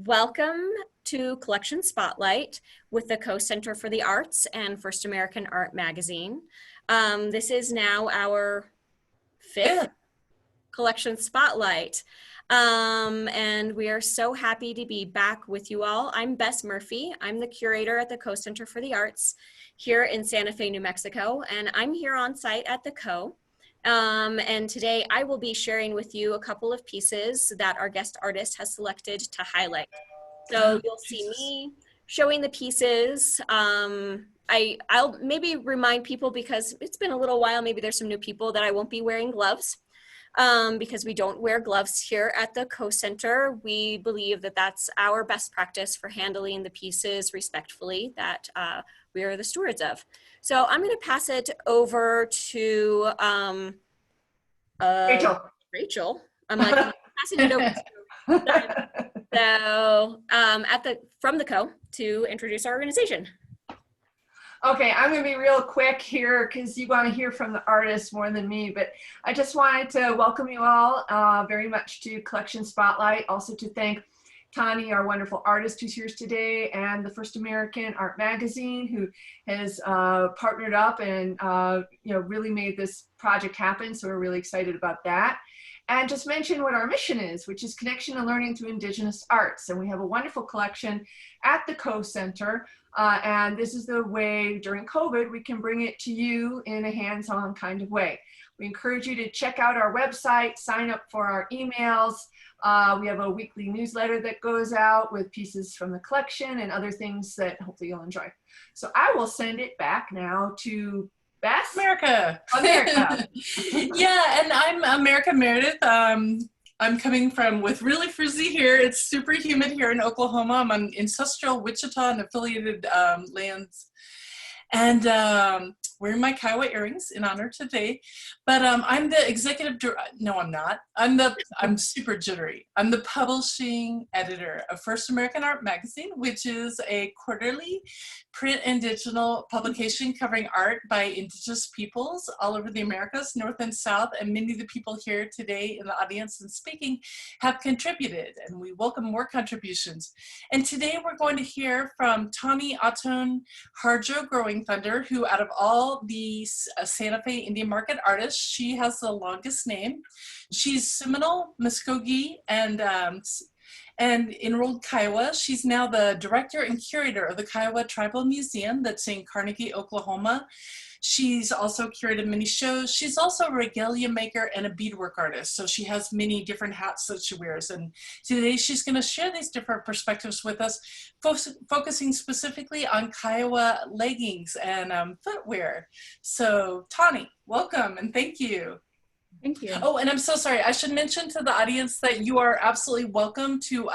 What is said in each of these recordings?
Welcome to Collection Spotlight with the Co-Center for the Arts and First American Art Magazine. This is now our fifth Collection Spotlight. And we are so happy to be back with you all. I'm Bess Murphy. I'm the curator at the Co-Center for the Arts here in Santa Fe, New Mexico, and I'm here on site at the Co. And today I will be sharing with you a couple of pieces that our guest artist has selected to highlight. So you'll see me showing the pieces. I'll maybe remind people, because it's been a little while, maybe there's some new people, that I won't be wearing gloves because we don't wear gloves here at the Co-Center. We believe that that's our best practice for handling the pieces respectfully that we are the stewards of. So I'm going to pass it over to Rachel. I'm like passing it over to so from the Co to introduce our organization. Okay, I'm going to be real quick here because you want to hear from the artist more than me, but I just wanted to welcome you all very much to Collection Spotlight. Also to thank Tahnee, our wonderful artist who's here today, and the First American Art Magazine, who has partnered up and really made this project happen. So we're really excited about that. And just mention what our mission is, which is connection and learning through Indigenous arts. And we have a wonderful collection at the Co-Center. And this is the way during COVID we can bring it to you in a hands-on kind of way. We encourage you to check out our website, sign up for our emails. We have a weekly newsletter that goes out with pieces from the collection and other things that hopefully you'll enjoy. So I will send it back now to Bess. America. Yeah, and I'm Meredith. I'm coming from with really frizzy hair. It's super humid here in Oklahoma. I'm on ancestral Wichita and affiliated lands. And wearing my Kiowa earrings in honor today. But I'm the executive director. No, I'm not. I'm super jittery. I'm the publishing editor of First American Art Magazine, which is a quarterly print and digital publication covering art by Indigenous peoples all over the Americas, North and South. And many of the people here today in the audience and speaking have contributed, and we welcome more contributions. And today we're going to hear from Tahnee Ahtoneharjo-Growingthunder, who out of all the Santa Fe Indian Market artists, she has the longest name. She's Seminole, Mvskoki, and enrolled Kiowa. She's now the director and curator of the Kiowa Tribal Museum that's in Carnegie, Oklahoma. She's also curated many shows. She's also a regalia maker and a beadwork artist. So she has many different hats that she wears. And today she's going to share these different perspectives with us, focusing specifically on Kiowa leggings and footwear. So Tahnee, welcome and thank you. Thank you. Oh, and I'm so sorry. I should mention to the audience that you are absolutely welcome to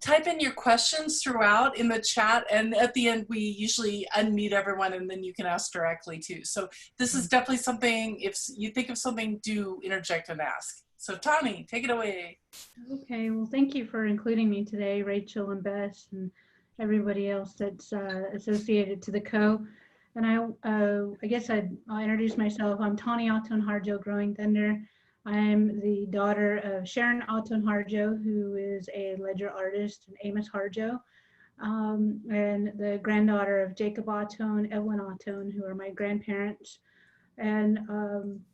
type in your questions throughout in the chat. And at the end, we usually unmute everyone and then you can ask directly too. So this is definitely something, if you think of something, do interject and ask. So Tahnee, take it away. Okay, well, thank you for including me today, Rachel and Bess and everybody else that's associated to the Co. And I guess I'll introduce myself. I'm Tahnee Ahtoneharjo-Growingthunder. I'm the daughter of Sharon Ahtoneharjo, who is a ledger artist, and Amos Harjo, and the granddaughter of Jacob Ahtone, Evelyn Ahtone, who are my grandparents. And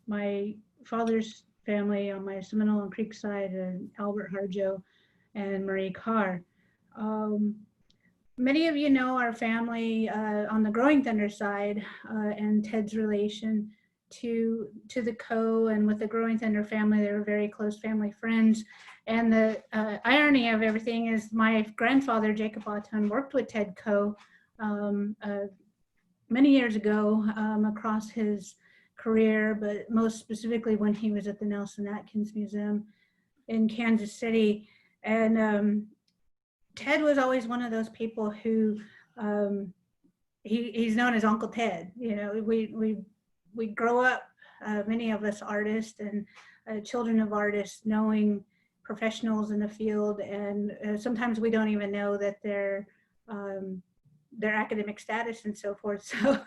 my father's family on my Seminole and Creek side, and Albert Harjo and Marie Carr. Many of you know our family on the Growingthunder side and Ted's relation to the Co, and with the Growingthunder family, they were very close family friends. And the irony of everything is my grandfather, Jacob Ahtone, worked with Ted Co many years ago across his career, but most specifically when he was at the Nelson Atkins Museum in Kansas City. And Ted was always one of those people who he's known as Uncle Ted. You know, we grow up, many of us artists and children of artists, knowing professionals in the field, and sometimes we don't even know that their academic status and so forth. So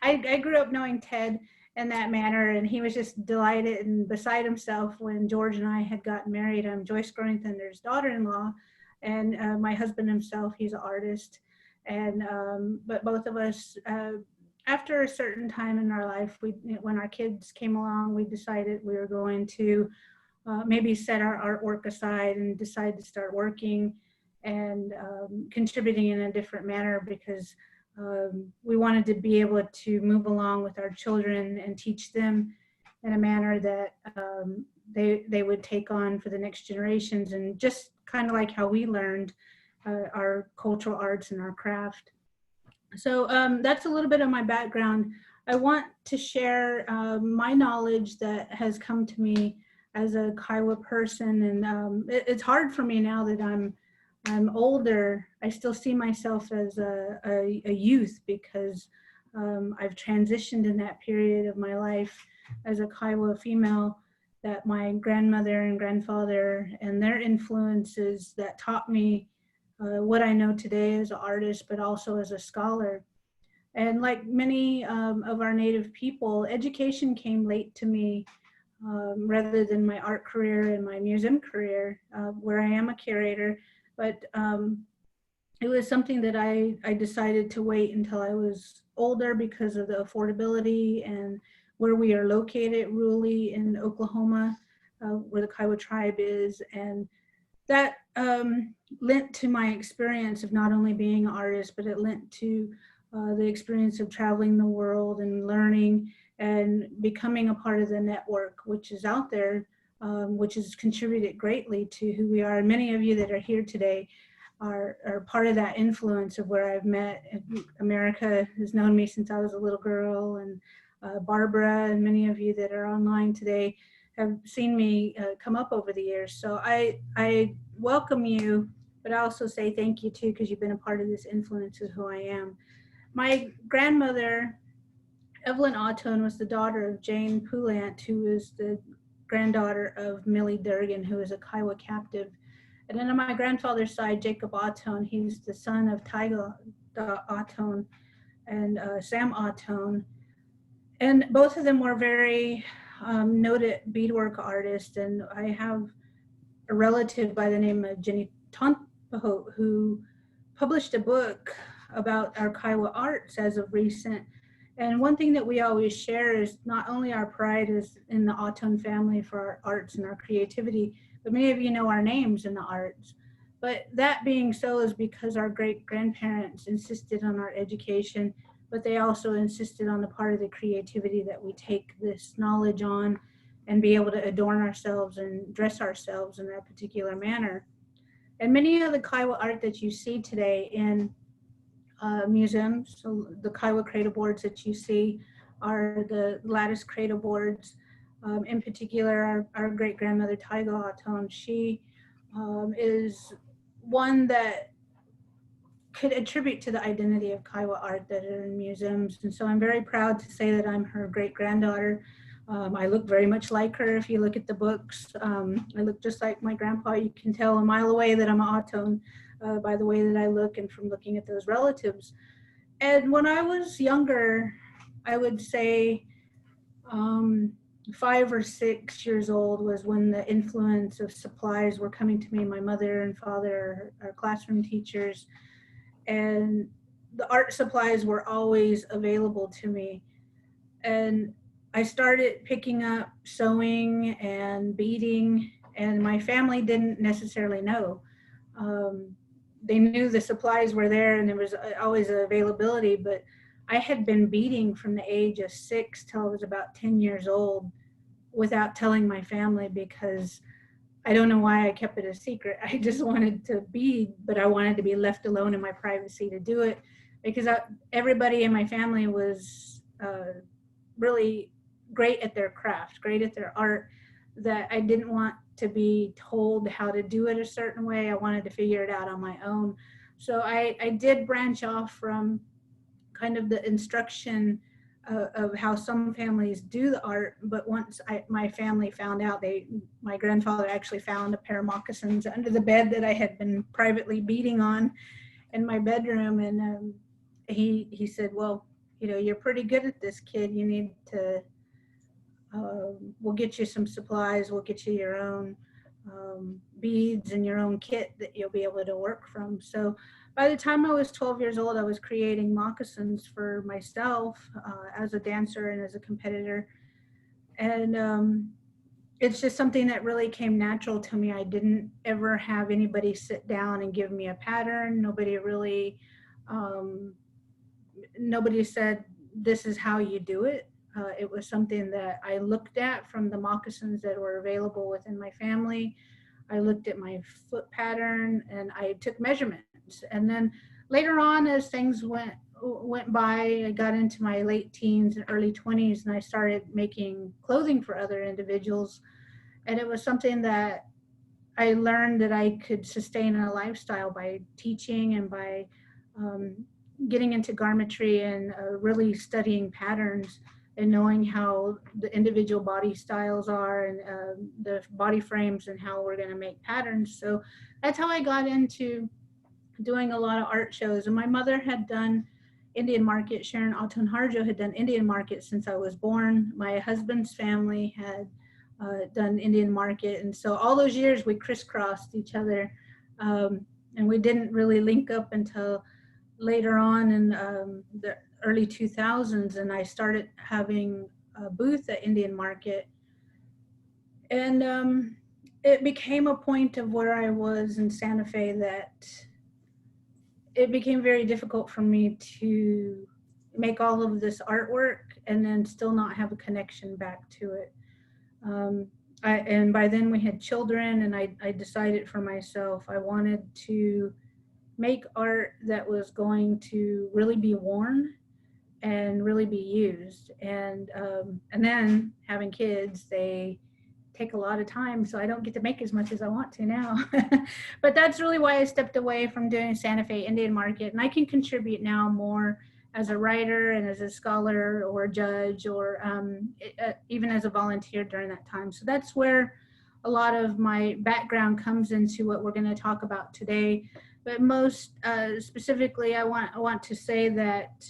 I grew up knowing Ted in that manner, and he was just delighted and beside himself when George and I had gotten married. I'm Joyce Growingthunder's daughter-in-law, And my husband himself, he's an artist. And but both of us, after a certain time in our life, when our kids came along, we decided we were going to maybe set our artwork aside and decide to start working and contributing in a different manner, because we wanted to be able to move along with our children and teach them in a manner that they would take on for the next generations, and just kind of like how we learned our cultural arts and our craft. So that's a little bit of my background. I want to share my knowledge that has come to me as a Kiowa person, and it's hard for me now that I'm older. I still see myself as a youth, because I've transitioned in that period of my life as a Kiowa female, that my grandmother and grandfather and their influences that taught me what I know today as an artist, but also as a scholar. And like many of our Native people, education came late to me, rather than my art career and my museum career, where I am a curator. But it was something that I decided to wait until I was older, because of the affordability and where we are located rurally in Oklahoma, where the Kiowa tribe is. And that lent to my experience of not only being an artist, but it lent to the experience of traveling the world and learning and becoming a part of the network, which is out there, which has contributed greatly to who we are. And many of you that are here today are part of that influence of where I've met. America has known me since I was a little girl, and Barbara and many of you that are online today have seen me come up over the years. So I welcome you, but I also say thank you too, because you've been a part of this influence of who I am. My grandmother, Evelyn Ahtone, was the daughter of Jane Poulant, who is the granddaughter of Millie Durgan, who is a Kiowa captive. And then on my grandfather's side, Jacob Ahtone, he's the son of Tyga Ahtone and Sam Ahtone. And both of them were very noted beadwork artists. And I have a relative by the name of Jenny Tonpahoe, who published a book about our Kiowa arts as of recent. And one thing that we always share is not only our pride is in the Ahtone family for our arts and our creativity, but many of you know our names in the arts. But that being so is because our great grandparents insisted on our education, but they also insisted on the part of the creativity that we take this knowledge on and be able to adorn ourselves and dress ourselves in that particular manner. And many of the Kiowa art that you see today in museums, so the Kiowa cradle boards that you see are the lattice cradle boards. In particular, our great grandmother Tyga Ahtone, she is one that could attribute to the identity of Kiowa art that are in museums. And so I'm very proud to say that I'm her great granddaughter. I look very much like her. If you look at the books, I look just like my grandpa. You can tell a mile away that I'm an Ahtone by the way that I look and from looking at those relatives. And when I was younger, I would say 5 or 6 years old was when the influence of supplies were coming to me. My mother and father are classroom teachers, and the art supplies were always available to me. And I started picking up sewing and beading, and my family didn't necessarily know. They knew the supplies were there and there was always availability, but I had been beading from the age of 6 till I was about 10 years old without telling my family, because I don't know why I kept it a secret. I just wanted to bead, but I wanted to be left alone in my privacy to do it, because everybody in my family was really great at their craft, great at their art, that I didn't want to be told how to do it a certain way. I wanted to figure it out on my own. So I did branch off from kind of the instruction of how some families do the art. But once my family found out, my grandfather actually found a pair of moccasins under the bed that I had been privately beading on in my bedroom. And he said, well, you know, you're pretty good at this, kid. You need to, we'll get you some supplies. We'll get you your own beads and your own kit that you'll be able to work from. So by the time I was 12 years old, I was creating moccasins for myself as a dancer and as a competitor. And it's just something that really came natural to me. I didn't ever have anybody sit down and give me a pattern. Nobody really, nobody said, this is how you do it. It was something that I looked at from the moccasins that were available within my family. I looked at my foot pattern and I took measurements. And then later on, as things went by, I got into my late teens and early 20s, and I started making clothing for other individuals. And it was something that I learned that I could sustain a lifestyle by teaching and by getting into garmentry and really studying patterns and knowing how the individual body styles are and the body frames and how we're going to make patterns. So that's how I got into doing a lot of art shows. And my mother had done Indian market. Sharon Ahtone-Harjo had done Indian market since I was born. My husband's family had done Indian market. And so all those years we crisscrossed each other, and we didn't really link up until later on in the early 2000s, and I started having a booth at Indian market. And it became a point of where I was in Santa Fe that it became very difficult for me to make all of this artwork and then still not have a connection back to it. And by then we had children, and I decided for myself I wanted to make art that was going to really be worn and really be used. And then having kids, they take a lot of time, so I don't get to make as much as I want to now. But that's really why I stepped away from doing Santa Fe Indian market, and I can contribute now more as a writer and as a scholar or a judge, or even as a volunteer during that time. So that's where a lot of my background comes into what we're going to talk about today. But most specifically, I want to say that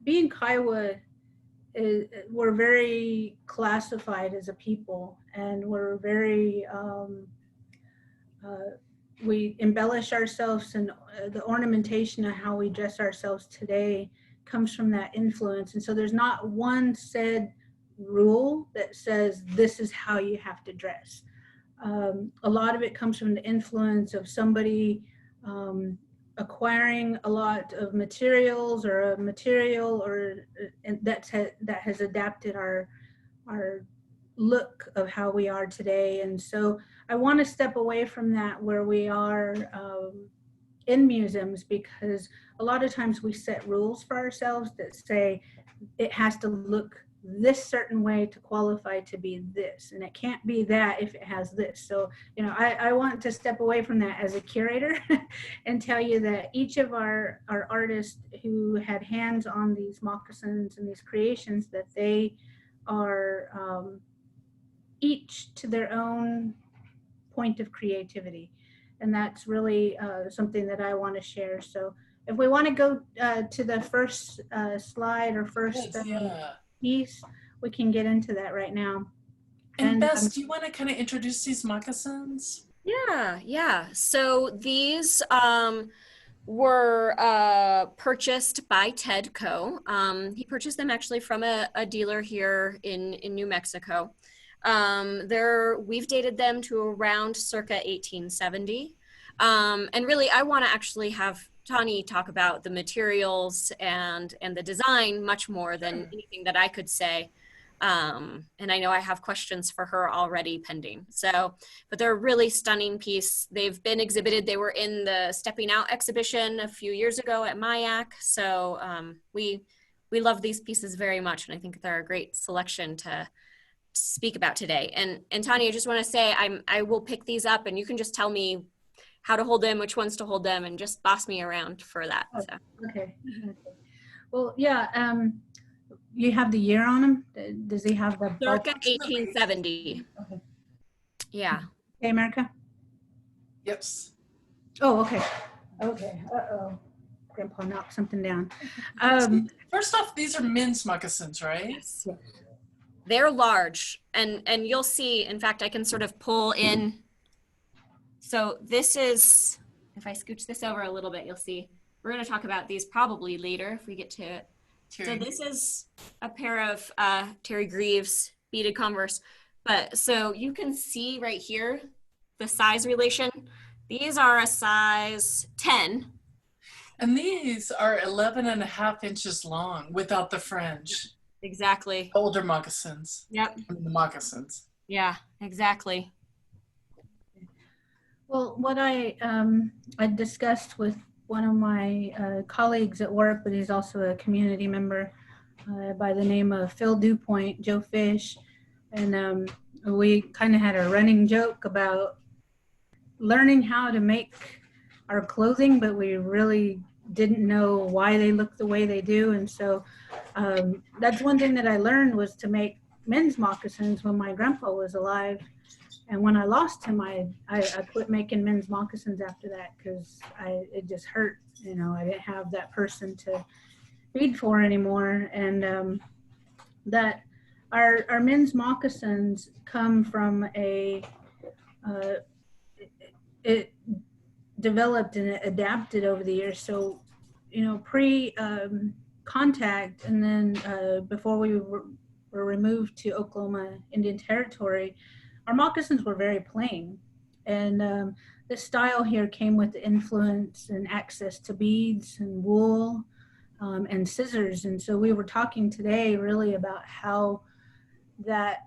being Kiowa, we're very classified as a people, and we're very we embellish ourselves, and the ornamentation of how we dress ourselves today comes from that influence. And so there's not one said rule that says this is how you have to dress. A lot of it comes from the influence of somebody acquiring a lot of materials, or a material, or that has adapted our look of how we are today. And so I want to step away from that where we are in museums, because a lot of times we set rules for ourselves that say it has to look this certain way to qualify to be this, and it can't be that if it has this. So, you know, I want to step away from that as a curator and tell you that each of our artists who had hands on these moccasins and these creations, that they are each to their own point of creativity. And that's really something that I want to share. So if we want to go to the first slide or first piece, we can get into that right now. And Bess, do you want to kind of introduce these moccasins? Yeah. So these were purchased by Ted Coe. He purchased them actually from a dealer here in New Mexico. We've dated them to around circa 1870. And really, I want to actually have Tahnee talk about the materials and the design much more than anything that I could say. And I know I have questions for her already pending. So, but they're a really stunning piece. They've been exhibited. They were in the Stepping Out exhibition a few years ago at MIAC. So we love these pieces very much. And I think they're a great selection to speak about today. And Tahnee, I just want to say I will pick these up, and you can just tell me how to hold them, which ones to hold them, and just boss me around for that. Oh, so. Okay. Well, yeah. You have the year on them? Does he have the Circa 1870. Okay. Yeah. Hey, America? Yep. Oh, okay. Okay. Uh-oh. Grandpa knocked something down. First off, these are men's moccasins, right? Yes. they're large, and you'll see, in fact, I can sort of pull in. So this is, if I scooch this over a little bit, you'll see. We're going to talk about these probably later if we get to it. Terry. So this is a pair of Terry Greaves beaded Converse. But so you can see right here, the size relation. These are a size 10. And these are 11.5 inches long without the fringe. Exactly. Older moccasins. Yep. The moccasins. Yeah, exactly. Well, what I discussed with one of my colleagues at work, but he's also a community member by the name of Phil DuPoint, Joe Fish, and we kind of had a running joke about learning how to make our clothing, but we really didn't know why they look the way they do. And so that's one thing that I learned, was to make men's moccasins when my grandpa was alive. And when I lost him, I quit making men's moccasins after that, because it just hurt. You know, I didn't have that person to feed for anymore. And that our men's moccasins come from it developed and it adapted over the years. So, you know, contact, and then before we were removed to Oklahoma Indian Territory, our moccasins were very plain. And this style here came with the influence and access to beads and wool and scissors. And so we were talking today really about how that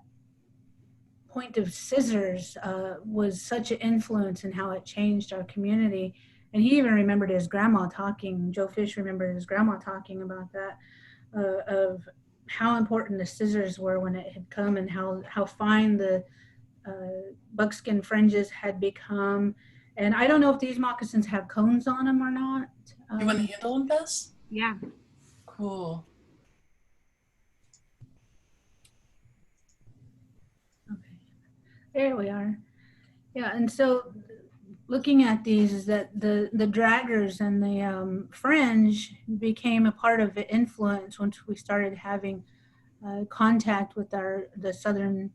point of scissors was such an influence in how it changed our community. And he even remembered his grandma talking, Joe Fish remembered his grandma talking about that, of how important the scissors were when it had come, and how fine the buckskin fringes had become. And I don't know if these moccasins have cones on them or not. You want to handle them, Bess? Yeah. Cool. Okay, there we are. Yeah, and so looking at these is that the draggers and the fringe became a part of the influence once we started having contact with the southern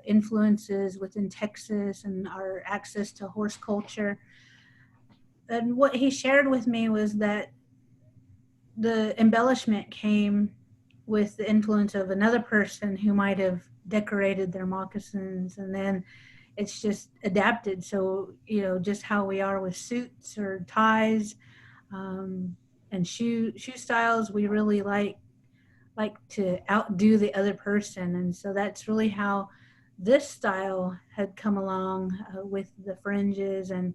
influences within Texas and our access to horse culture. And what he shared with me was that the embellishment came with the influence of another person who might have decorated their moccasins, and then it's just adapted. So, you know, just how we are with suits or ties and shoe styles, we really like to outdo the other person. And so that's really how this style had come along with the fringes, and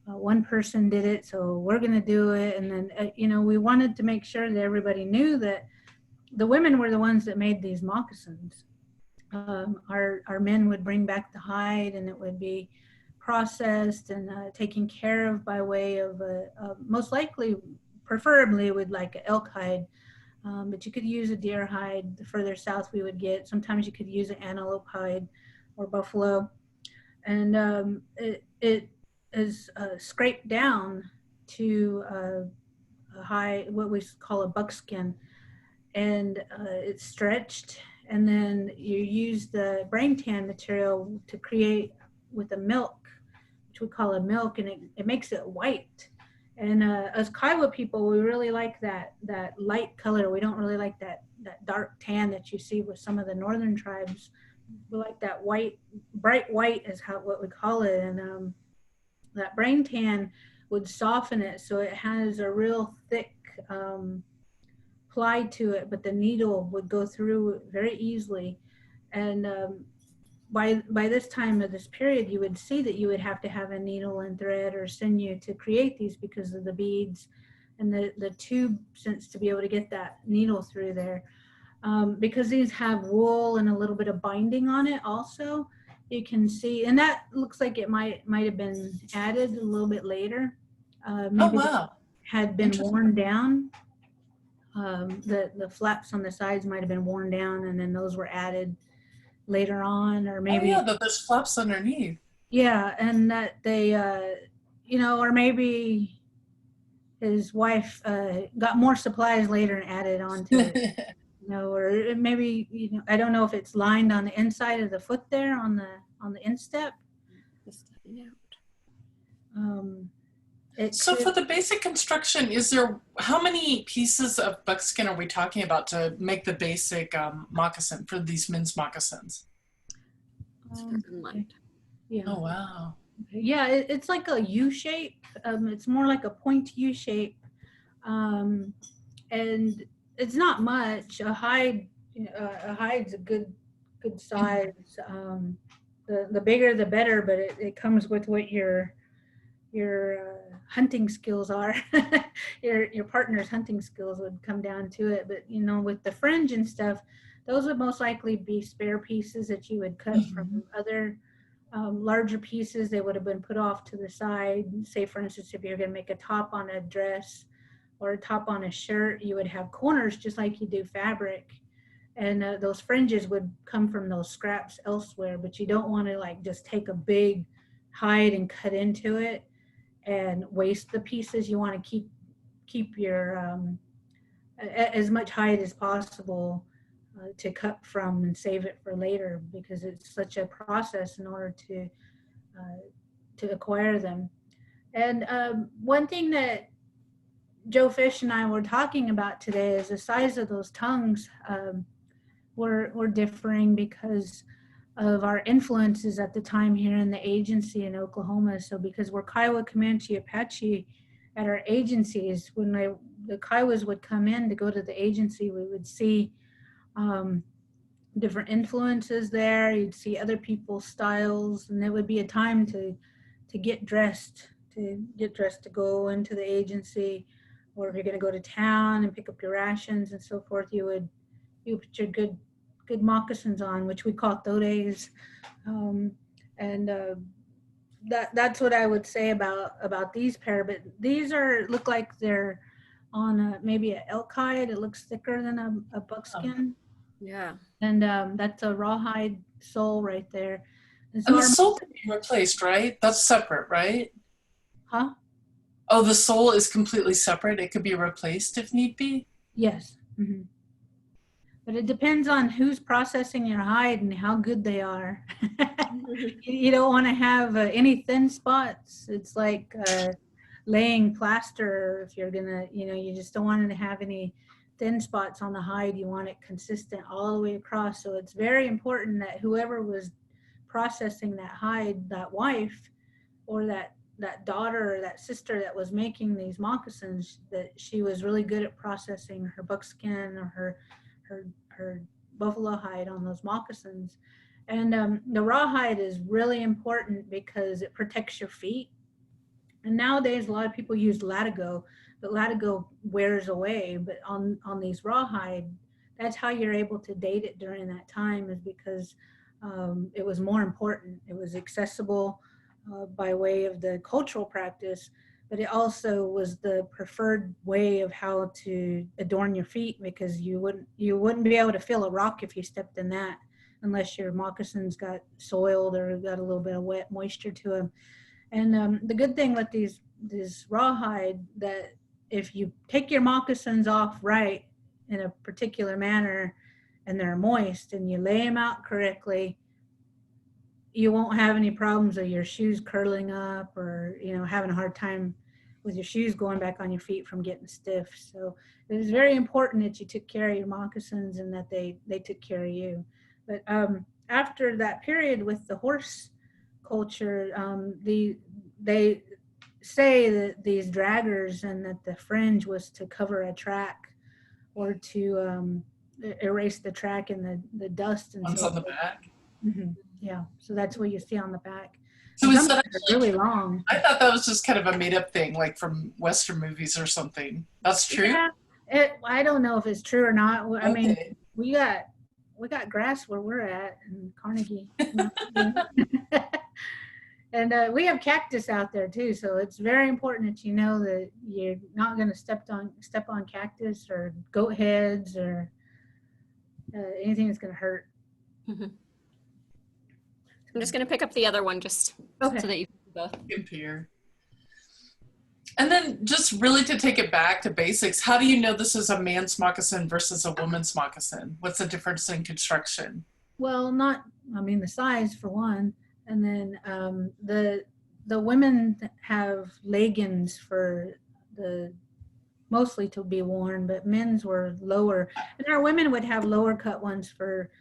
one person did it, so we're going to do it. And then, you know, we wanted to make sure that everybody knew that the women were the ones that made these moccasins. Our men would bring back the hide, and it would be processed and taken care of by way of most likely, preferably with like an elk hide. But you could use a deer hide. The further south we would get, sometimes you could use an antelope hide or buffalo. And it is scraped down to a high, what we call a buckskin. And it's stretched. And then you use the brain tan material to create with a milk, which we call a milk, and it makes it white. And as Kiowa people, we really like that light color. We don't really like that dark tan that you see with some of the northern tribes. We like that white, bright white is what we call it. And that brain tan would soften it, so it has a real thick ply to it, but the needle would go through it very easily. And by this time of this period, you would see that you would have to have a needle and thread or sinew to create these because of the beads and the tube sense to be able to get that needle through there. Because these have wool and a little bit of binding on it also, you can see, and that looks like it might have been added a little bit later. Maybe Oh, wow. had been worn down. The flaps on the sides might have been worn down, and then those were added later on, or maybe. Oh, yeah, there's flaps underneath. Yeah, and that they, you know, or maybe his wife got more supplies later and added on to it. or maybe, I don't know if it's lined on the inside of the foot there on the instep. So for the basic construction, how many pieces of buckskin are we talking about to make the basic moccasin for these men's moccasins? Yeah. Oh, wow. Yeah, it's like a U shape. It's more like a point U shape. And it's not much. A hide's a good size. The bigger the better, but it comes with what your hunting skills are. your partner's hunting skills would come down to it. But with the fringe and stuff, those would most likely be spare pieces that you would cut from other larger pieces. They would have been put off to the side. Say, for instance, if you're going to make a top on a dress or a top on a shirt, you would have corners just like you do fabric. And those fringes would come from those scraps elsewhere, but you don't want to like just take a big hide and cut into it and waste the pieces. You want to keep your as much hide as possible to cut from and save it for later, because it's such a process in order to acquire them. And one thing that Joe Fish and I were talking about today is the size of those tongues were differing because of our influences at the time here in the agency in Oklahoma. So because we're Kiowa, Comanche, Apache at our agencies, when the Kiowas would come in to go to the agency, we would see different influences there. You'd see other people's styles, and it would be a time to get dressed to go into the agency. Or if you're going to go to town and pick up your rations and so forth, you put your good moccasins on, which we call todes. That's what I would say about these pair. But these look like they're on maybe an elk hide. It looks thicker than a buckskin. Yeah. And that's a rawhide sole right there. And the sole can be replaced, right? That's separate, right? Huh? Oh, the sole is completely separate. It could be replaced if need be? Yes. Mm-hmm. But it depends on who's processing your hide and how good they are. You don't want to have any thin spots. It's like laying plaster. If you're gonna, you just don't want to have any thin spots on the hide. You want it consistent all the way across. So it's very important that whoever was processing that hide, that wife or that daughter or that sister that was making these moccasins, that she was really good at processing her buckskin or her buffalo hide on those moccasins. And the rawhide is really important because it protects your feet. And nowadays, a lot of people use latigo, but latigo wears away. But on these rawhide, that's how you're able to date it during that time, is because it was more important. It was accessible by way of the cultural practice, but it also was the preferred way of how to adorn your feet, because you wouldn't be able to feel a rock if you stepped in that, unless your moccasins got soiled or got a little bit of wet moisture to them. And the good thing with this rawhide, that if you take your moccasins off right in a particular manner and they're moist and you lay them out correctly, you won't have any problems of your shoes curling up or having a hard time with your shoes going back on your feet from getting stiff. So it is very important that you took care of your moccasins and that they took care of you. But after that period with the horse culture, they say that these draggers and that the fringe was to cover a track or to erase the track and the dust and One's so on the back. Mm-hmm. Yeah, so that's what you see on the back. So is that really long? I thought that was just kind of a made-up thing, like from Western movies or something. That's true? Yeah, I don't know if it's true or not. I mean, Okay. we got grass where we're at in Carnegie. And we have cactus out there too, so it's very important that you know that you're not going to step on cactus or goat heads or anything that's going to hurt. Mm-hmm. I'm just going to pick up the other one just so that you can both compare. And then just really to take it back to basics, how do you know this is a man's moccasin versus a woman's moccasin? What's the difference in construction? Well, the size for one, and then the women have leggings for mostly to be worn, but men's were lower, and our women would have lower cut ones for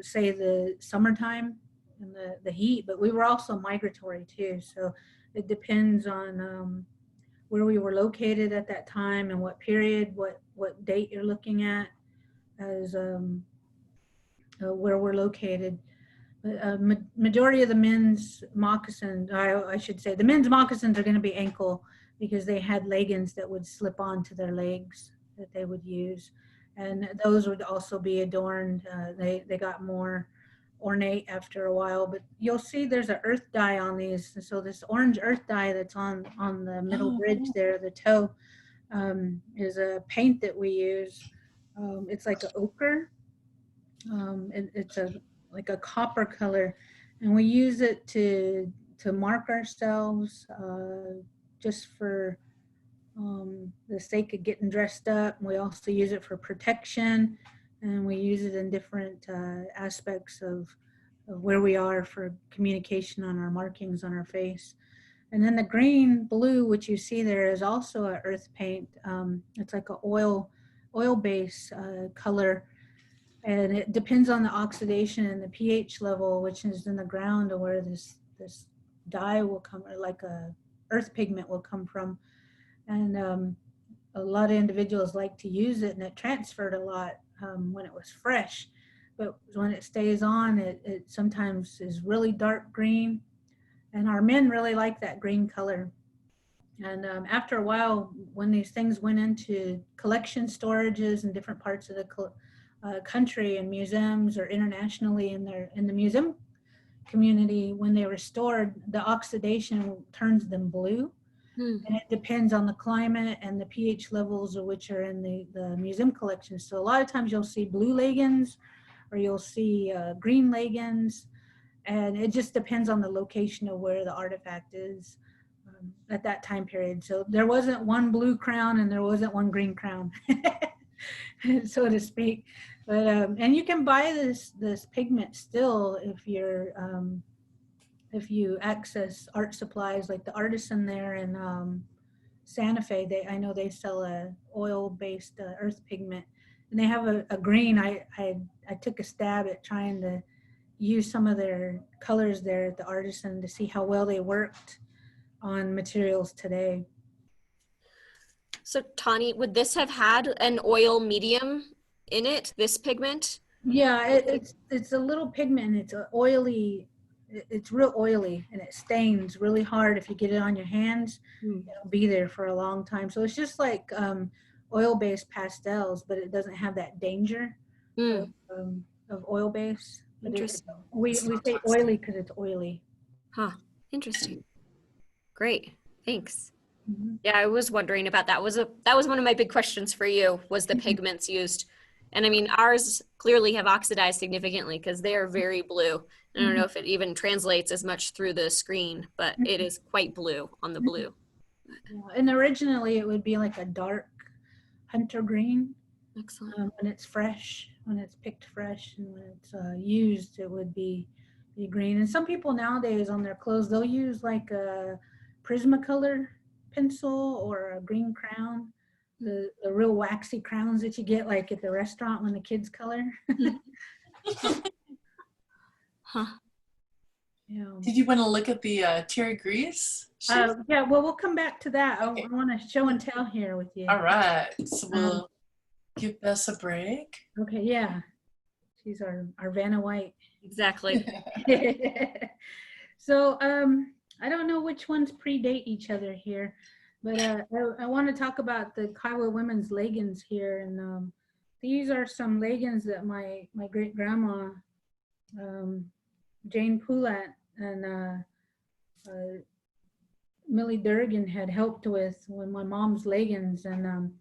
say the summertime and the heat, but we were also migratory too, so it depends on where we were located at that time and what period, what date you're looking at as where we're located. Majority of the men's moccasins, I should say, the men's moccasins are going to be ankle because they had leggings that would slip onto their legs that they would use. And those would also be adorned. They got more ornate after a while, but you'll see there's an earth dye on these. So this orange earth dye that's on the middle bridge there, the toe, is a paint that we use. It's like an ochre. It's like a copper color, and we use it to mark ourselves just for the sake of getting dressed up. We also use it for protection, and we use it in different aspects of where we are for communication on our markings on our face. And then the green blue, which you see there, is also an earth paint. It's like an oil base color, and it depends on the oxidation and the pH level, which is in the ground, or where this dye will come, or like a earth pigment will come from. And a lot of individuals like to use it, and it transferred a lot when it was fresh, but when it stays on, it sometimes is really dark green, and our men really like that green color. And after a while, when these things went into collection storages in different parts of the country and museums or internationally in the museum community, when they were stored, the oxidation turns them blue. And it depends on the climate and the pH levels of which are in the museum collection. So a lot of times you'll see blue leggings, or you'll see green leggings, and it just depends on the location of where the artifact is at that time period. So there wasn't one blue crown and there wasn't one green crown, so to speak. But and you can buy this pigment still if you access art supplies like the Artisan there in Santa Fe. I know they sell a oil-based earth pigment, and they have a green. I took a stab at trying to use some of their colors there at the Artisan to see how well they worked on materials today. So Tahnee, would this have had an oil medium in it, this pigment? Yeah, it's a little pigment, and it's oily. It's real oily, and it stains really hard. If you get it on your hands, it'll be there for a long time. So it's just like oil-based pastels, but it doesn't have that danger of oil-based. Interesting. We say oily because it's oily. Huh. Interesting. Great. Thanks. Mm-hmm. Yeah, I was wondering about that. That was one of my big questions for you, was the pigments used. And I mean, ours clearly have oxidized significantly because they are very blue. I don't know if it even translates as much through the screen, but it is quite blue on the blue. Yeah. And originally it would be like a dark hunter green. Excellent. When it's fresh, when it's picked fresh, and when it's used, it would be green. And some people nowadays on their clothes, they'll use like a Prismacolor pencil or a green crown. The real waxy crowns that you get like at the restaurant when the kids color. Huh. Yeah. Did you want to look at the terry grease? Yeah, well, we'll come back to that. I want to show and tell here with you. All right, so we'll give Bess a break. Okay, yeah. She's our Vanna White. Exactly. So I don't know which ones predate each other here, but I want to talk about the Kiowa women's leggings here. And these are some leggings that my great grandma, Jane Poulat, and Millie Durgan had helped with my mom's leggings. And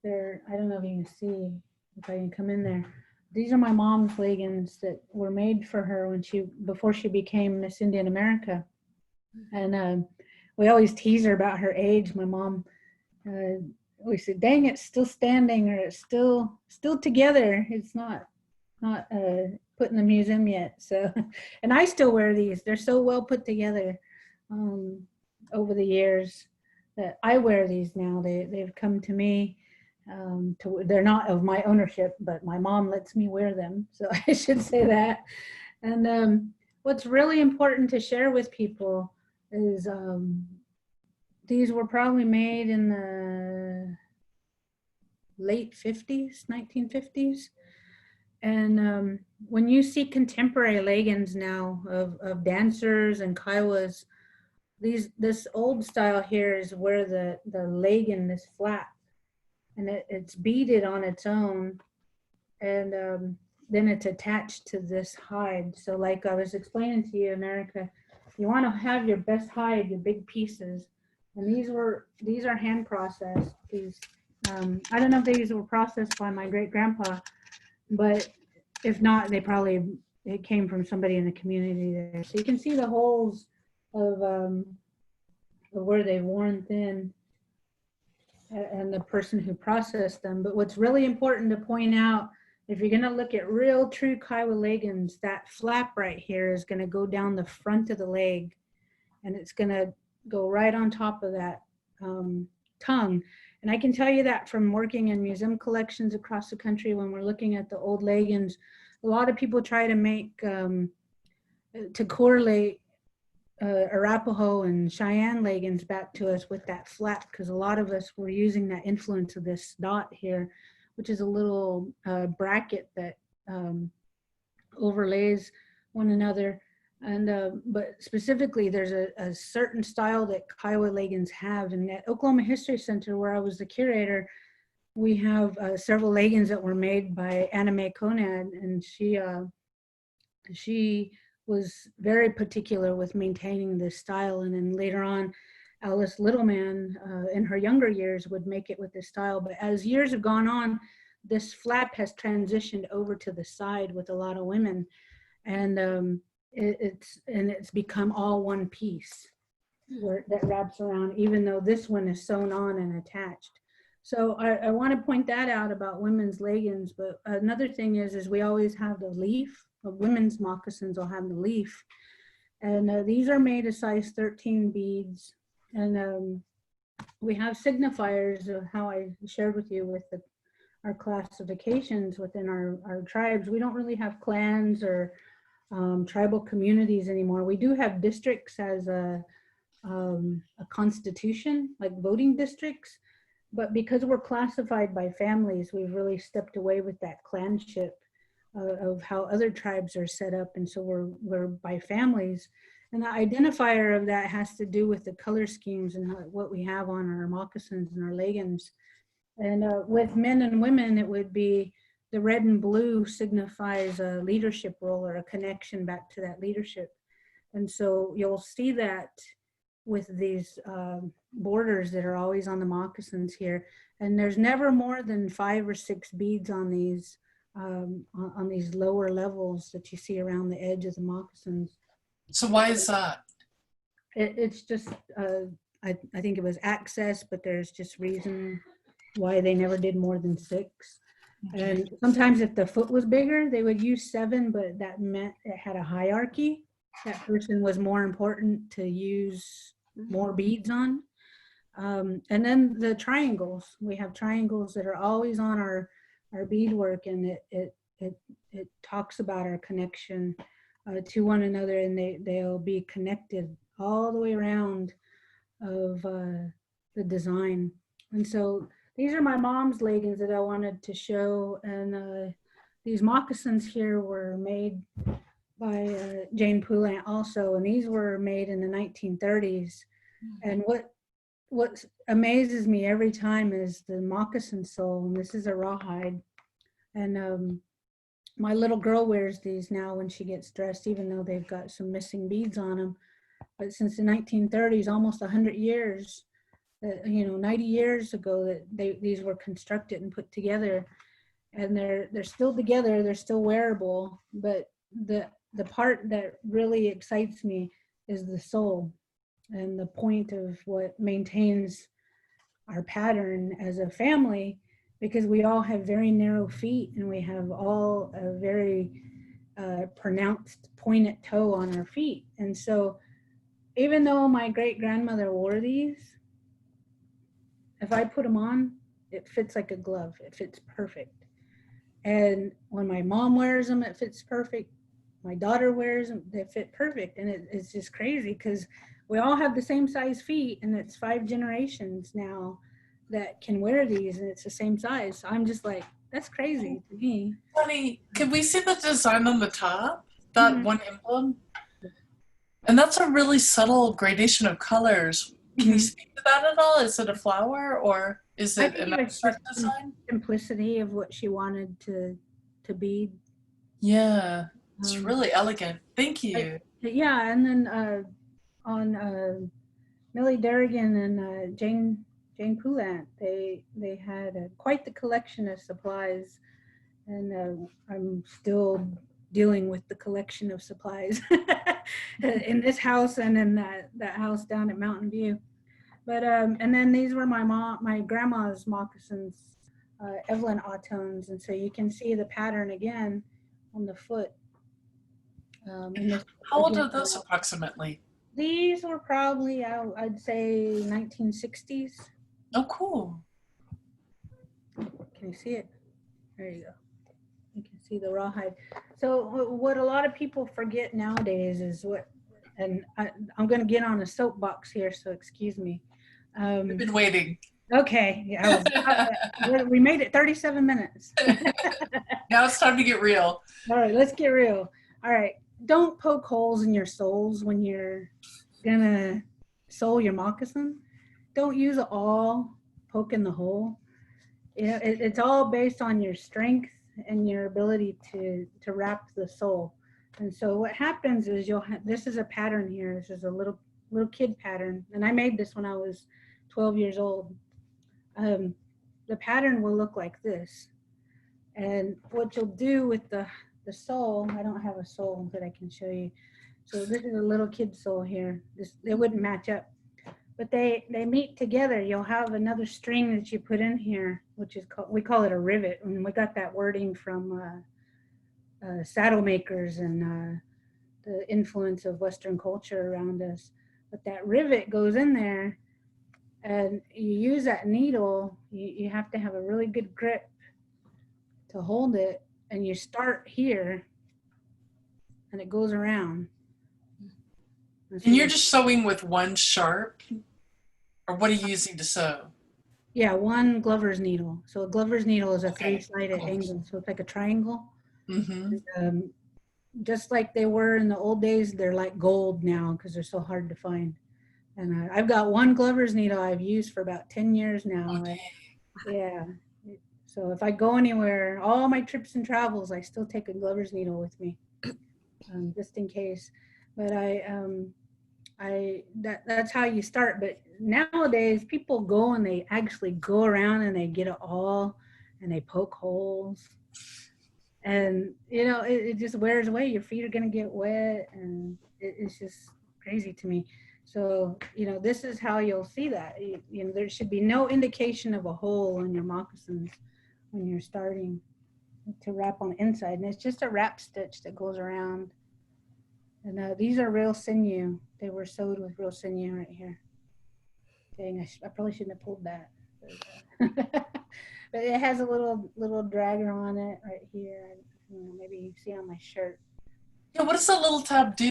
they're, I don't know if you can see, if I can come in there. These are my mom's leggings that were made for her before she became Miss Indian America. And we always tease her about her age. My mom, we said, dang, it's still standing, or it's still together. It's not put in the museum yet. So, and I still wear these. They're so well put together over the years that I wear these now. They've come to me. They're not of my ownership, but my mom lets me wear them. So I should say that. And what's really important to share with people is these were probably made in the late 50s, 1950s. And when you see contemporary leggings now of dancers and Kiowas, this old style here is where the legging is flat, and it's beaded on its own, and then it's attached to this hide. So like I was explaining to you, America, you want to have your best hide, your big pieces, and these are hand processed. These I don't know if these were processed by my great grandpa, but if not, it came from somebody in the community there. So you can see the holes of where they've worn thin, and the person who processed them. But what's really important to point out, if you're gonna look at real true Kiowa leggings, that flap right here is gonna go down the front of the leg, and it's gonna go right on top of that tongue. And I can tell you that from working in museum collections across the country, when we're looking at the old leggings, a lot of people try to make, to correlate Arapaho and Cheyenne leggings back to us with that flap, because a lot of us were using that influence of this dot here, which is a little bracket that overlays one another. And but specifically, there's a certain style that Kiowa leggings have. And at Oklahoma History Center, where I was the curator, we have several leggings that were made by Anna Mae Conad, and she was very particular with maintaining this style. And then later on, Alice Littleman, in her younger years, would make it with this style. But as years have gone on, this flap has transitioned over to the side with a lot of women, and it's become all one piece that wraps around, even though this one is sewn on and attached. So I want to point that out about women's leggings. But another thing is we always have the leaf. Women's moccasins will have the leaf, and these are made of size 13 beads. And we have signifiers of how I shared with you with our classifications within our tribes. We don't really have clans or tribal communities anymore. We do have districts as a constitution, like voting districts, but because we're classified by families, we've really stepped away with that clanship of how other tribes are set up. And so we're by families. And the identifier of that has to do with the color schemes and what we have on our moccasins and our leggings. And with men and women, it would be the red and blue signifies a leadership role or a connection back to that leadership. And so you'll see that with these borders that are always on the moccasins here. And there's never more than 5 or 6 beads on these lower levels that you see around the edge of the moccasins. So why is that? It's just, I think it was access, but there's just reason why they never did more than 6. Okay. And sometimes if the foot was bigger, they would use 7, but that meant it had a hierarchy. That person was more important to use more beads on. And then the triangles. We have triangles that are always on our beadwork, and it talks about our connection to one another, and they'll be connected all the way around of the design. And so these are my mom's leggings that I wanted to show, and these moccasins here were made by Jane Poulant also, and these were made in the 1930s. And what amazes me every time is the moccasin sole, and this is a rawhide. And my little girl wears these now when she gets dressed, even though they've got some missing beads on them. But since the 1930s, almost 100 years, 90 years ago, that these were constructed and put together, and they're still together. They're still wearable. But the part that really excites me is the sole. and the point of what maintains our pattern as a family, because we all have very narrow feet and we have all a very pronounced pointed toe on our feet. And so even though my great grandmother wore these, if I put them on, it fits like a glove. It fits perfect. And when my mom wears them, it fits perfect. My daughter wears them, they fit perfect. And it's just crazy because we all have the same size feet, and it's 5 generations now that can wear these, and it's the same size. So I'm just like, that's crazy to me. Honey, can we see the design on the top? That one emblem? And that's a really subtle gradation of colors. Can you speak to that at all? Is it a flower or is it an abstract design? Simplicity of what she wanted to be. Yeah, it's really elegant. Thank you. Yeah, and then on Millie Durrigan and Jane Poulant, they had quite the collection of supplies, and I'm still dealing with the collection of supplies in this house and in that house down at Mountain View. But and then these were my grandma's moccasins, Evelyn Ahtones, and so you can see the pattern again on the foot. How old are those approximately? These were probably, I'd say, 1960s. Oh, cool. Can you see it? There you go. You can see the rawhide. So what a lot of people forget nowadays is and I'm going to get on a soapbox here, so excuse me. I've been waiting. Okay, yeah, we made it 37 minutes. Now it's time to get real. All right, let's get real. All right, don't poke holes in your soles when you're gonna sole your moccasin. Don't use it all poking the hole. It's all based on your strength and your ability to wrap the sole. And so what happens is this is a pattern here. This is a little kid pattern, and I made this when I was 12 years old. The pattern will look like this, and what you'll do with the sole, I don't have a sole that I can show you. So this is a little kid sole here. It wouldn't match up, but they meet together. You'll have another string that you put in here, which is we call it a rivet, and we got that wording from saddle makers and the influence of Western culture around us. But that rivet goes in there, and you use that needle. You have to have a really good grip to hold it, and you start here, and it goes around. And you're just sewing with one sharp, or what are you using to sew? Yeah, one Glover's needle. So a Glover's needle is a 3-sided angle, so it's like a triangle. Just like they were in the old days, they're like gold now because they're so hard to find. And I've got one Glover's needle I've used for about 10 years now. Yeah. So if I go anywhere, all my trips and travels, I still take a Glover's needle with me, just in case. But that's how you start. But nowadays, people go and they actually go around and they get it all, and they poke holes. And, it just wears away. Your feet are going to get wet, and it's just crazy to me. So, this is how you'll see that. There should be no indication of a hole in your moccasins when you're starting to wrap on the inside. And it's just a wrap stitch that goes around. And these are real sinew. They were sewed with real sinew right here. Dang, I probably shouldn't have pulled that. But it has a little dragger on it right here. Maybe you can see on my shirt. Yeah, what does that little tab do?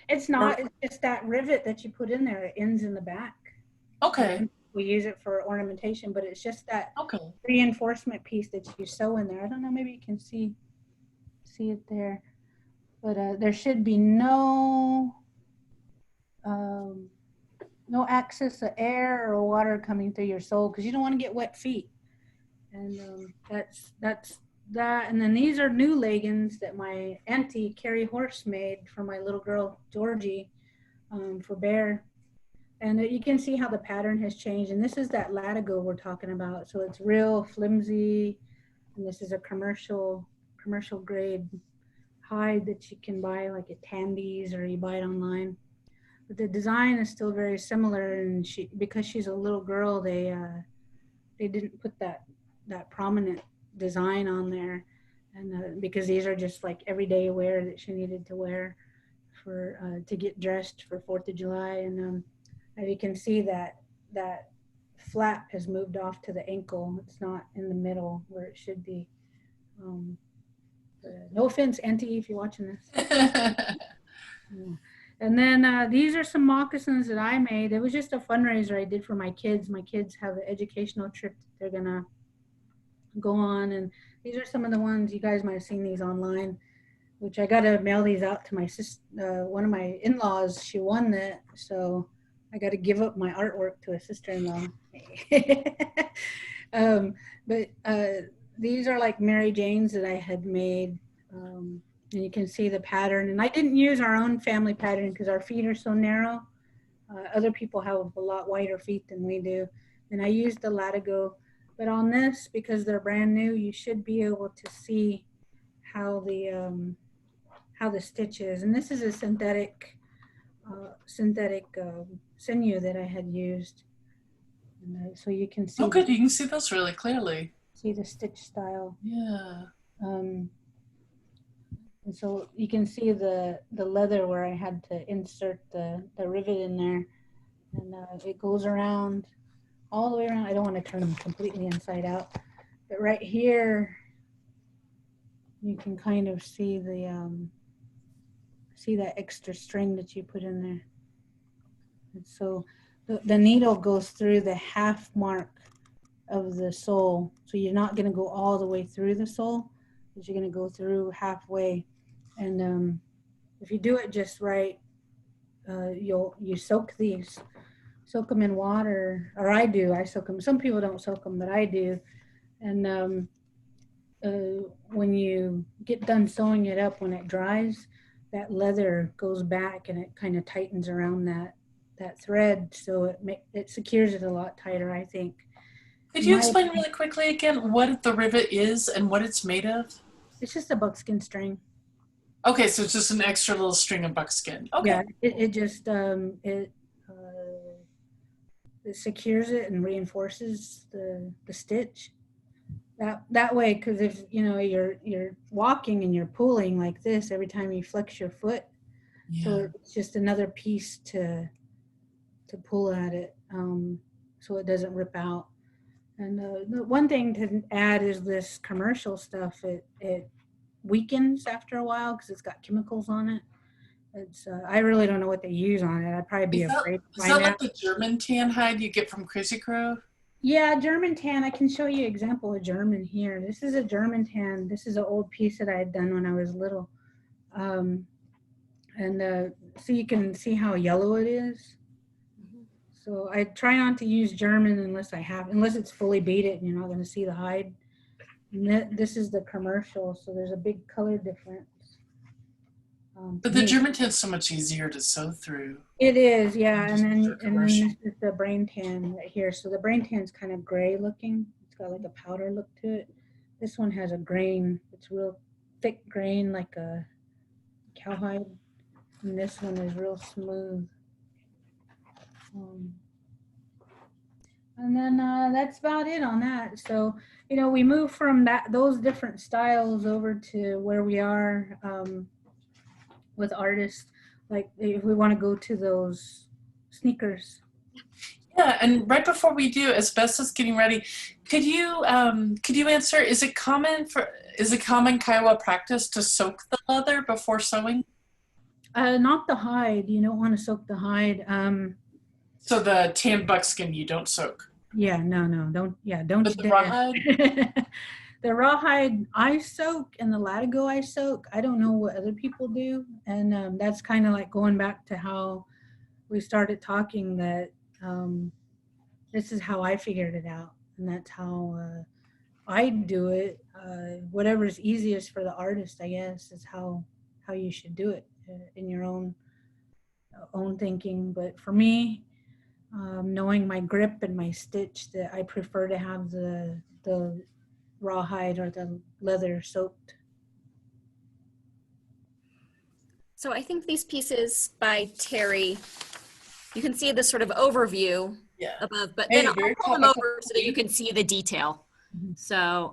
It's not, it's just that rivet that you put in there. It ends in the back. Okay. We use it for ornamentation, but it's just that reinforcement piece that you sew in there. I don't know, maybe you can see it there. But there should be no access of air or water coming through your sole, because you don't want to get wet feet. And that's that. And then these are new leggings that my auntie Carrie Horse made for my little girl Georgie for Bear. And you can see how the pattern has changed. And this is that latigo we're talking about. So it's real flimsy, and this is a commercial grade hide that you can buy like at Tandy's, or you buy it online. but the design is still very similar. And because she's a little girl, they didn't put that prominent design on there, and because these are just like everyday wear that she needed to wear for to get dressed for 4th of July. And as you can see, that flap has moved off to the ankle. It's not in the middle where it should be. No offense, Auntie, if you're watching this. Yeah. And then these are some moccasins that I made. It was just a fundraiser I did for my kids. My kids have an educational trip that they're gonna go on, and these are some of the ones you guys might have seen these online, which I gotta mail these out to my sister. One of my in-laws, she won that, so I gotta give up my artwork to a sister-in-law. But these are like Mary Jane's that I had made. And you can see the pattern. And I didn't use our own family pattern because our feet are so narrow. Other people have a lot wider feet than we do. And I used the Latigo. But on this, because they're brand new, you should be able to see how the stitch is. And this is a synthetic sinew that I had used. And, so you can see. Oh, good. You can see this really clearly. See the stitch style. Yeah. And so you can see the leather where I had to insert the rivet in there, and it goes around all the way around. I don't want to turn them completely inside out, but right here you can kind of see see that extra string that you put in there. And so the needle goes through the half mark of the sole, so you're not going to go all the way through the sole, but you're going to go through halfway. And if you do it just right, you soak these, soak them in water, or I do. I soak them. Some people don't soak them, but I do. And when you get done sewing it up, when it dries, that leather goes back and it kind of tightens around that thread, so it secures it a lot tighter, I think. Could you explain really quickly again what the rivet is and what it's made of? It's just a buckskin string. Okay, so it's just an extra little string of buckskin. Okay. Yeah, it just it secures it and reinforces the stitch. That way, because if you're walking and you're pulling like this every time you flex your foot, Yeah. so it's just another piece to pull at it, so it doesn't rip out. And the one thing to add is this commercial stuff. It weakens after a while because it's got chemicals on it. It's I really don't know what they use on it. I'd probably be afraid to Is find that like out. the German tan hide you get from Crazy Crow? Yeah, German tan. I can show you an example of German here. This is a German tan. This is an old piece that I had done when I was little. So you can see how yellow it is. So I try not to use German unless it's fully beaded and you're not going to see the hide. And this is the commercial, so there's a big color difference. But the German tan's so much easier to sew through. It is, yeah. And then commercial. this is the brain tan right here. So the brain tan's kind of gray looking. It's got like a powder look to it. This one has a grain. It's real thick grain, like a cowhide. And this one is real smooth. And then that's about it on that. So, we move from those different styles over to where we are with artists. Like if we want to go to those sneakers. Yeah, and right before we do, as Bess is getting ready, could you answer? Is it common Kiowa practice to soak the leather before sewing? Not the hide. You don't want to soak the hide. So the tan buckskin you don't soak. Yeah, no, don't. Yeah, don't. But the rawhide. The rawhide I soak and the Latigo I soak. I don't know what other people do, and that's kind of like going back to how we started talking. That this is how I figured it out, and that's how I do it. Whatever's easiest for the artist, I guess, is how you should do it in your own thinking. But for me, knowing my grip and my stitch, that I prefer to have the rawhide or the leather soaked. So I think these pieces by Terry you can see this sort of overview Yeah. above, but Hey, then I'll very pull them topical. over so that you can see the detail. So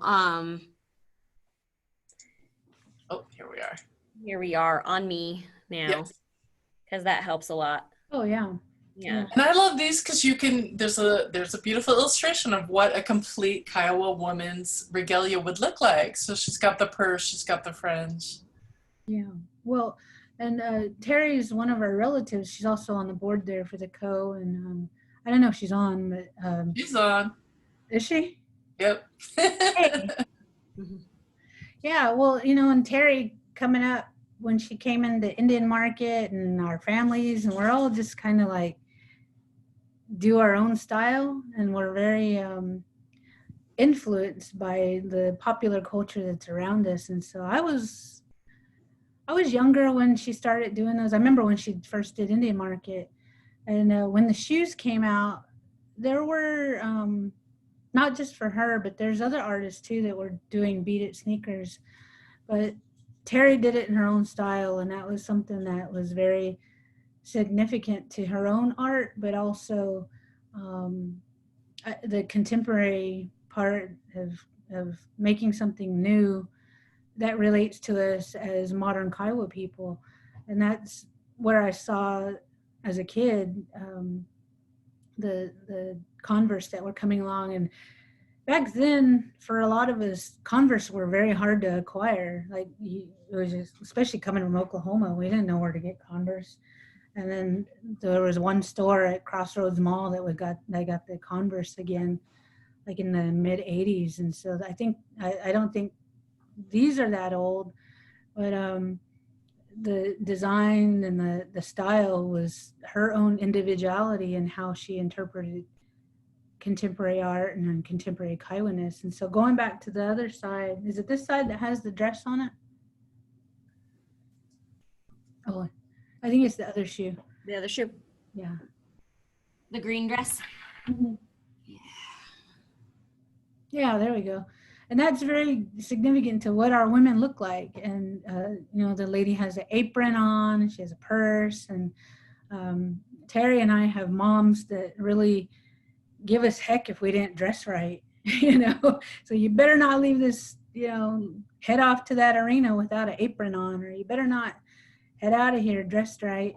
Oh, here we are. here we are on me now, Yes. because that helps a lot. Oh, yeah. Yeah. And I love these because you can, there's a beautiful illustration of what a complete Kiowa woman's regalia would look like. So she's got the purse, she's got the fringe. Yeah. Well, and Terry is one of our relatives. She's also on the board there for the co. And I don't know if she's on, but She's on. is she? Yep. Hey. Yeah. Well, you know, and Terry coming up when she came into Indian market and our families, and we're all just kind of like do our own style, and we're very influenced by the popular culture that's around us. And so I was younger when she started doing those. I remember when she first did Indian market, and when the shoes came out, there were not just for her, but there's other artists too that were doing beaded sneakers. But Terry did it in her own style, and that was something that was very significant to her own art, but also the contemporary part of making something new that relates to us as modern Kiowa people. And that's where I saw as a kid the Converse that were coming along. And back then, for a lot of us, Converse were very hard to acquire. Like, it was just, especially coming from Oklahoma, we didn't know where to get Converse. And then there was one store at Crossroads Mall that they got the Converse again, like in the mid '80s. And so I don't think these are that old, but the design and the style was her own individuality and how she interpreted contemporary art and contemporary Kiowa-ness. And so going back to the other side, is it this side that has the dress on it? Oh, I think it's the other shoe. The other shoe, Yeah. the green dress. Yeah, there we go. And that's very significant to what our women look like. And, you know, the lady has an apron on, she has a purse. And Terry and I have moms that really give us heck if we didn't dress right, you know. So you better not leave this, you know, head off to that arena without an apron on, or you better not head out of here dressed right.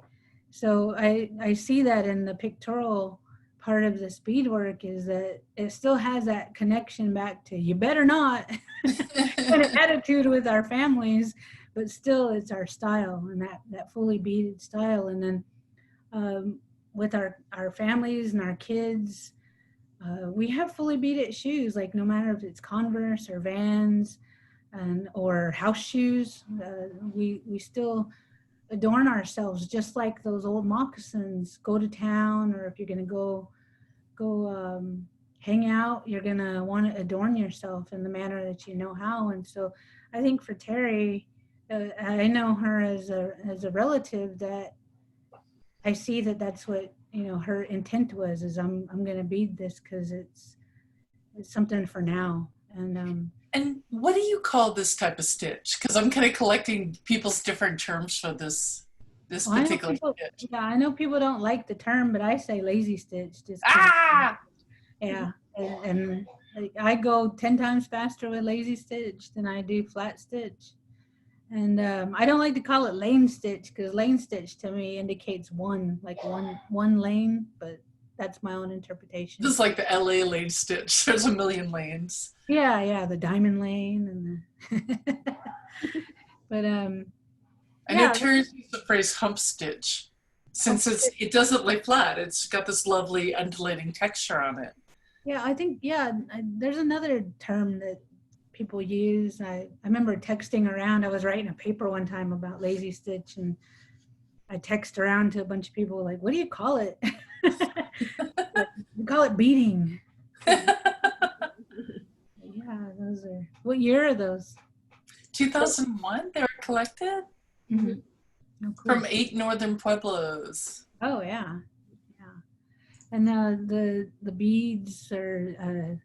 So I see that in the pictorial part of this beadwork, is that it still has that connection back to you better not kind of attitude with our families, but still it's our style, and that fully beaded style. And then with our families and our kids, we have fully beaded shoes, like no matter if it's Converse or Vans or house shoes, we still adorn ourselves just like those old moccasins. Go to town, or if you're going to go hang out, you're going to want to adorn yourself in the manner that you know how. And so I think for Terry, I know her as a relative, that I see that that's what, you know, her intent was, is I'm going to bead this because it's something for now. And what do you call this type of stitch? Because I'm kind of collecting people's different terms for this particular stitch. Yeah, I know people don't like the term, but I say lazy stitch. Just yeah, and I go 10 times faster with lazy stitch than I do flat stitch. And I don't like to call it lane stitch, because lane stitch to me indicates one lane, but that's my own interpretation. Just like the LA lane stitch. There's a million lanes. Yeah, the diamond lane and the but I know Terry used the phrase hump stitch, since it doesn't lay flat. It's got this lovely undulating texture on it. Yeah, I think, there's another term that people use. I remember texting around. I was writing a paper one time about lazy stitch, and I text around to a bunch of people like, what do you call it? We call it beading. Yeah, those are, what year are those? 2001, they were collected Mm-hmm. Oh, cool. from 8 northern pueblos. Oh, yeah. And the beads are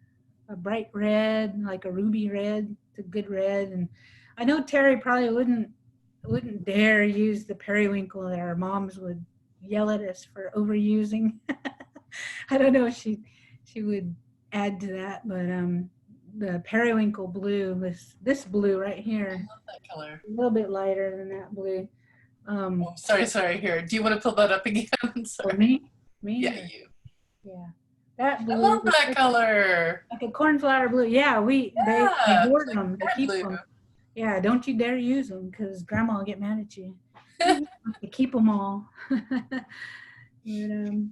a bright red, like a ruby red. It's a good red. And I know Terry probably wouldn't dare use the periwinkle that our moms would yell at us for overusing. I don't know if she would add to that, but the periwinkle blue, this blue right here, I love that color. a little bit lighter than that blue. Oh, sorry. Here, do you want to pull that up again? For Sorry. me, Yeah, or- you. yeah, that I blue. love that color. Like a cornflower blue. Yeah, they Yeah, hoard like them. They that keep blue. them. Yeah, don't you dare use them because grandma will get mad at you. You keep them all. And,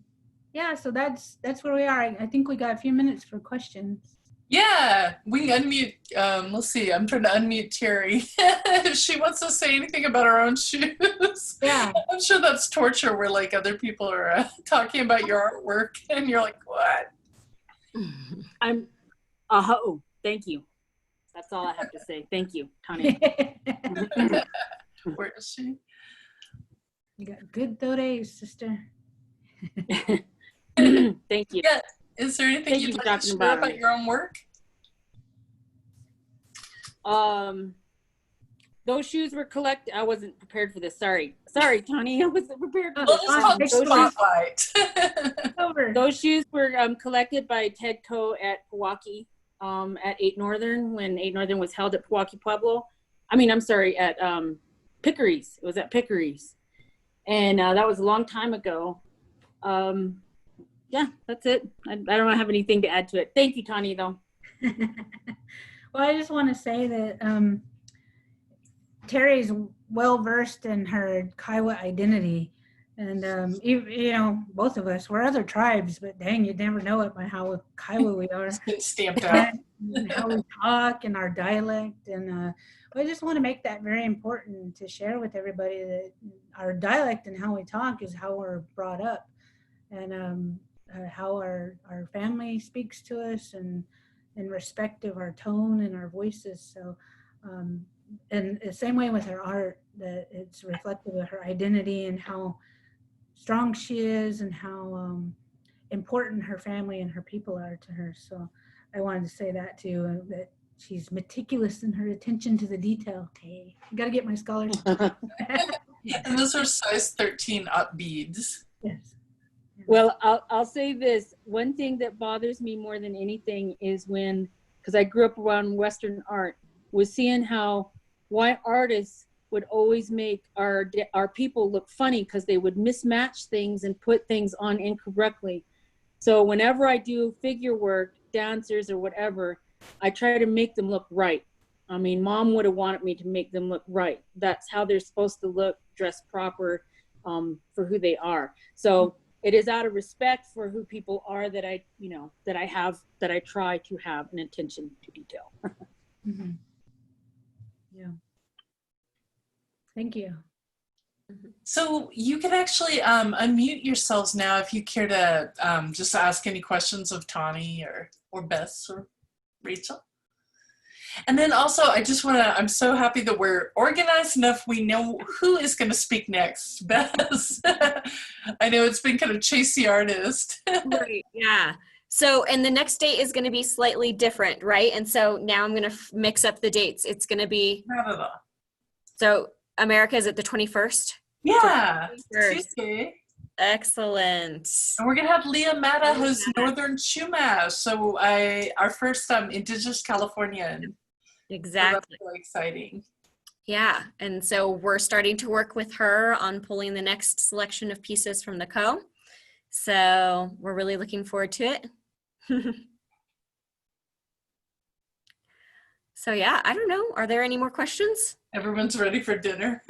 yeah, so that's where we are. I think we got a few minutes for questions. Yeah, we can unmute. Let's see. I'm trying to unmute Terry. If she wants to say anything about her own shoes. Yeah. I'm sure that's torture where like other people are talking about your artwork and you're like, what? I'm thank you. That's all I have to say. Thank you, Tahnee. Where is she? You got good days, sister. Thank you. Yeah. Is there anything Thank you'd you for like to talking share about about your own work? Those shoes were collected. I wasn't prepared for this. Sorry, Tahnee. I wasn't prepared for We'll this. just call it Thanks for spotlight. Over. Those shoes were collected by Ted Coe at Pewaukee, at 8 Northern when 8 Northern was held at Pewaukee Pueblo. I mean, I'm sorry, at Pickery's. It was at Pickery's. And that was a long time ago. Yeah, that's it. I don't have anything to add to it. Thank you, Tahnee, though. Well, I just want to say that Terry's well versed in her Kiowa identity, and you know, both of us, we're other tribes, but dang, you'd never know it by how Kiowa we are. It's been stamped out. And how we talk and our dialect, and I just want to make that very important to share with everybody that our dialect and how we talk is how we're brought up, and how our family speaks to us, and in respect of our tone and our voices. So and the same way with her art, that it's reflective of her identity and how strong she is and how important her family and her people are to her. So I wanted to say that too, that she's meticulous in her attention to the detail. Hey, I gotta get my scholarship. And those are size 13 up beads. Yes. Well, I'll say this. One thing that bothers me more than anything is when, because I grew up around Western art, was seeing how white artists would always make our people look funny because they would mismatch things and put things on incorrectly. So whenever I do figure work, dancers or whatever, I try to make them look right. I mean, Mom would have wanted me to make them look right. That's how they're supposed to look, dressed proper for who they are. So it is out of respect for who people are that I try to have an attention to detail. Mm-hmm. Yeah. Thank you. So you can actually unmute yourselves now if you care to just ask any questions of Tahnee or Bess or Rachel. And then also, I just want to, I'm so happy that we're organized enough. We know who is going to speak next. Bess. I know it's been kind of chase the artist. Right, yeah. So, and the next date is going to be slightly different, right? And so now I'm going to mix up the dates. It's going to be, Not at all. so America is at the 21st? Yeah, 21st. Tuesday. Excellent. And we're going to have Leah Mata, who's Northern Chumash. So our first Indigenous Californian. Exactly. So that's really exciting. Yeah, and so we're starting to work with her on pulling the next selection of pieces from the Co. So we're really looking forward to it. So yeah, I don't know. Are there any more questions? Everyone's ready for dinner.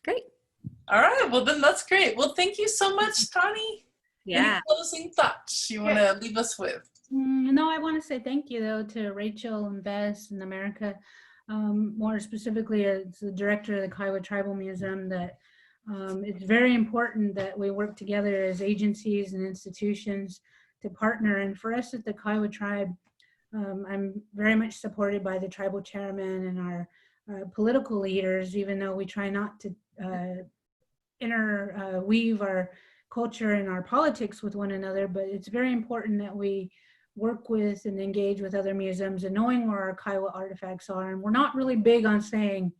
Great. All right, well then that's great. Well, thank you so much, Tahnee. Yeah. Any closing thoughts you want to leave us with? No, I want to say thank you though to Rachel and Bess and America. More specifically as the director of the Kiowa Tribal Museum, that it's very important that we work together as agencies and institutions to partner. And for us at the Kiowa Tribe, I'm very much supported by the tribal chairman and our political leaders, even though we try not to interweave our culture and our politics with one another. But it's very important that we work with and engage with other museums and knowing where our Kiowa artifacts are. And we're not really big on saying,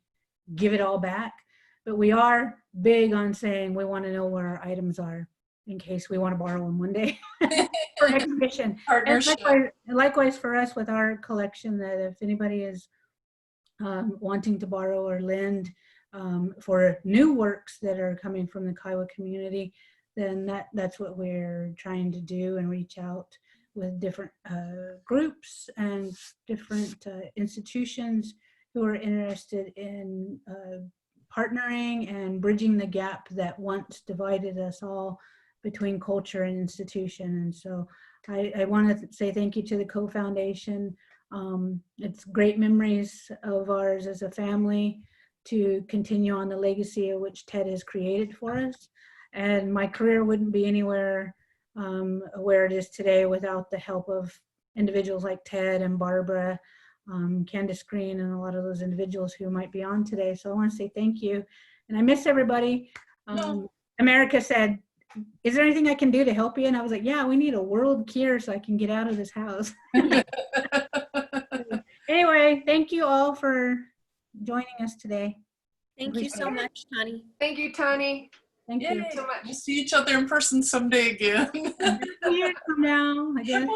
give it all back. But we are big on saying we want to know where our items are in case we want to borrow them one day for exhibition. Partnership. And likewise for us with our collection, that if anybody is wanting to borrow or lend for new works that are coming from the Kiowa community, then that's what we're trying to do, and reach out with different groups and different institutions who are interested in partnering and bridging the gap that once divided us all between culture and institution. And so I want to say thank you to the Co-Foundation. It's great memories of ours as a family to continue on the legacy of which Ted has created for us. And my career wouldn't be anywhere where it is today without the help of individuals like Ted and Barbara, Candace Green, and a lot of those individuals who might be on today. So I want to say thank you. And I miss everybody. America said, is there anything I can do to help you? And I was like, yeah, we need a world cure so I can get out of this house. Anyway, thank you all for joining us today. Thank you so much, Tahnee. Thank you, Tahnee. Thank you. So much. We'll see each other in person someday again. Years from now, I guess.